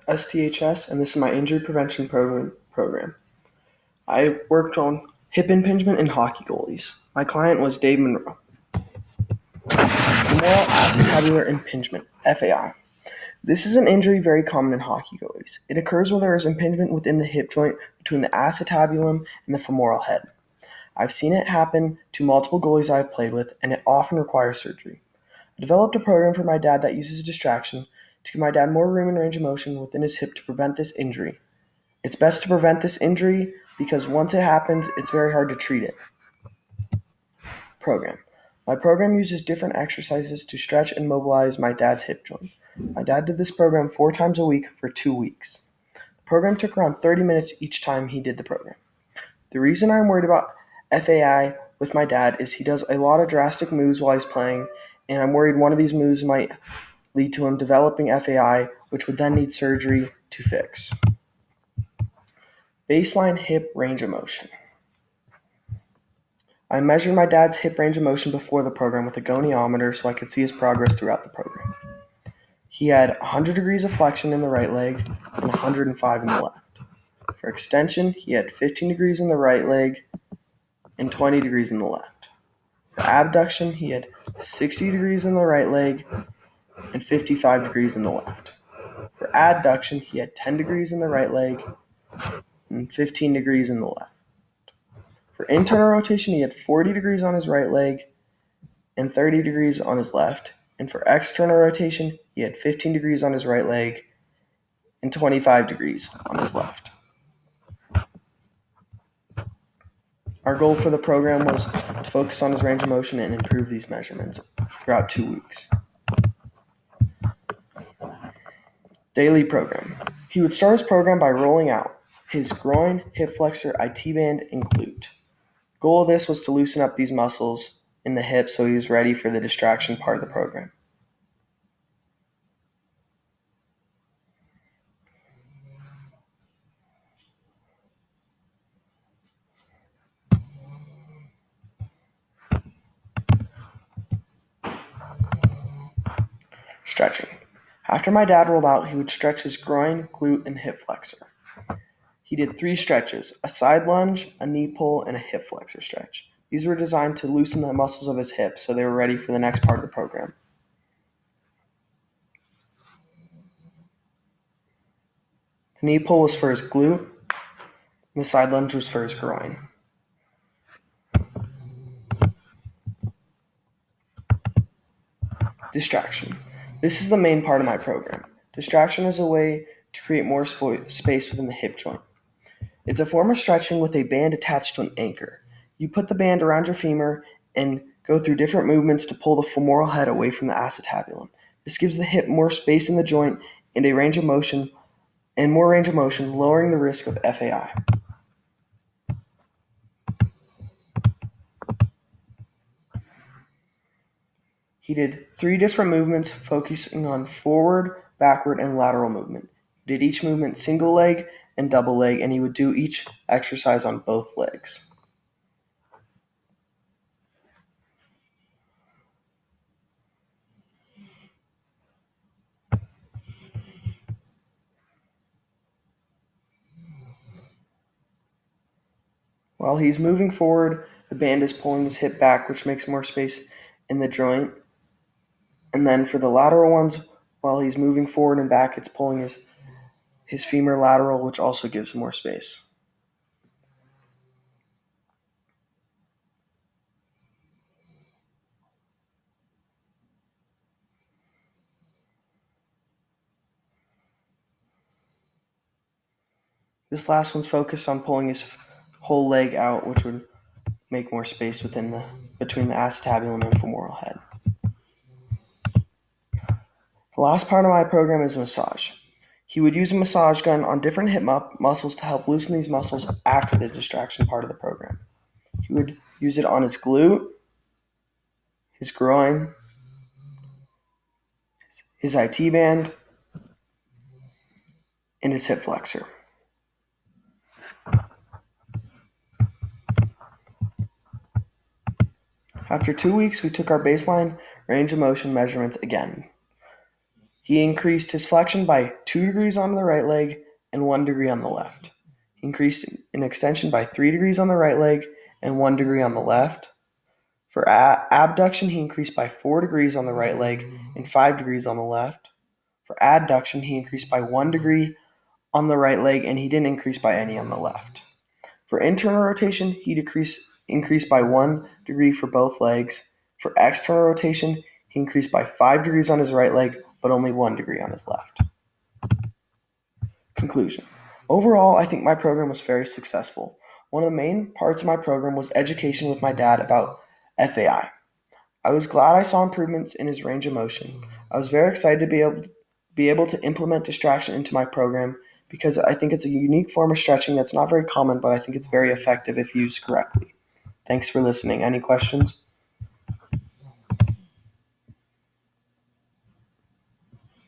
STHS, and this is my injury prevention program. I worked on hip impingement and hockey goalies. My client was Dave Monroe. Femoral acetabular impingement, FAI. This is an injury very common in hockey goalies. It occurs when there is impingement within the hip joint between the acetabulum and the femoral head. I've seen it happen to multiple goalies I've played with, and it often requires surgery. I developed a program for my dad that uses distraction to give my dad more room and range of motion within his hip to prevent this injury. It's best to prevent this injury because once it happens, it's very hard to treat it. Program. My program uses different exercises to stretch and mobilize my dad's hip joint. My dad did this program 4 times a week for 2 weeks. The program took around 30 minutes each time he did the program. The reason I'm worried about FAI with my dad is he does a lot of drastic moves while he's playing, and I'm worried one of these moves might lead to him developing FAI, which would then need surgery to fix. Baseline hip range of motion. I measured my dad's hip range of motion before the program with a goniometer so I could see his progress throughout the program. He had 100 degrees of flexion in the right leg and 105 in the left. For extension, he had 15 degrees in the right leg and 20 degrees in the left. For abduction, he had 60 degrees in the right leg and 55 degrees in the left. For adduction, he had 10 degrees in the right leg and 15 degrees in the left. For internal rotation, he had 40 degrees on his right leg and 30 degrees on his left. And for external rotation, he had 15 degrees on his right leg and 25 degrees on his left. Our goal for the program was to focus on his range of motion and improve these measurements throughout 2 weeks. Daily program. He would start his program by rolling out his groin, hip flexor, IT band, and glute. The goal of this was to loosen up these muscles in the hip so he was ready for the distraction part of the program. Stretching. After my dad rolled out, he would stretch his groin, glute, and hip flexor. He did 3 stretches, a side lunge, a knee pull, and a hip flexor stretch. These were designed to loosen the muscles of his hips so they were ready for the next part of the program. The knee pull was for his glute, and the side lunge was for his groin. Distraction. This is the main part of my program. Distraction is a way to create more space within the hip joint. It's a form of stretching with a band attached to an anchor. You put the band around your femur and go through different movements to pull the femoral head away from the acetabulum. This gives the hip more space in the joint and more range of motion, lowering the risk of FAI. He did 3 different movements focusing on forward, backward, and lateral movement. He did each movement single leg and double leg, and he would do each exercise on both legs. While he's moving forward, the band is pulling his hip back, which makes more space in the joint. And then for the lateral ones, while he's moving forward and back, it's pulling his femur lateral, which also gives more space. This last one's focused on pulling his whole leg out, which would make more space between the acetabulum and femoral head. The last part of my program is massage. He would use a massage gun on different hip muscles to help loosen these muscles after the distraction part of the program. He would use it on his glute, his groin, his IT band, and his hip flexor. After 2 weeks, we took our baseline range of motion measurements again. He increased his flexion by 2 degrees on the right leg and 1 degree on the left. He increased an extension by 3 degrees on the right leg and 1 degree on the left. For abduction, he increased by 4 degrees on the right leg and 5 degrees on the left. For adduction, he increased by 1 degree on the right leg and he didn't increase by any on the left. For internal rotation, he increased by 1 degree for both legs. For external rotation, he increased by 5 degrees on his right leg, but only 1 degree on his left. Conclusion. Overall, I think my program was very successful. One of the main parts of my program was education with my dad about FAI. I was glad I saw improvements in his range of motion. I was very excited to be able to implement distraction into my program because I think it's a unique form of stretching that's not very common, but I think it's very effective if used correctly. Thanks for listening. Any questions?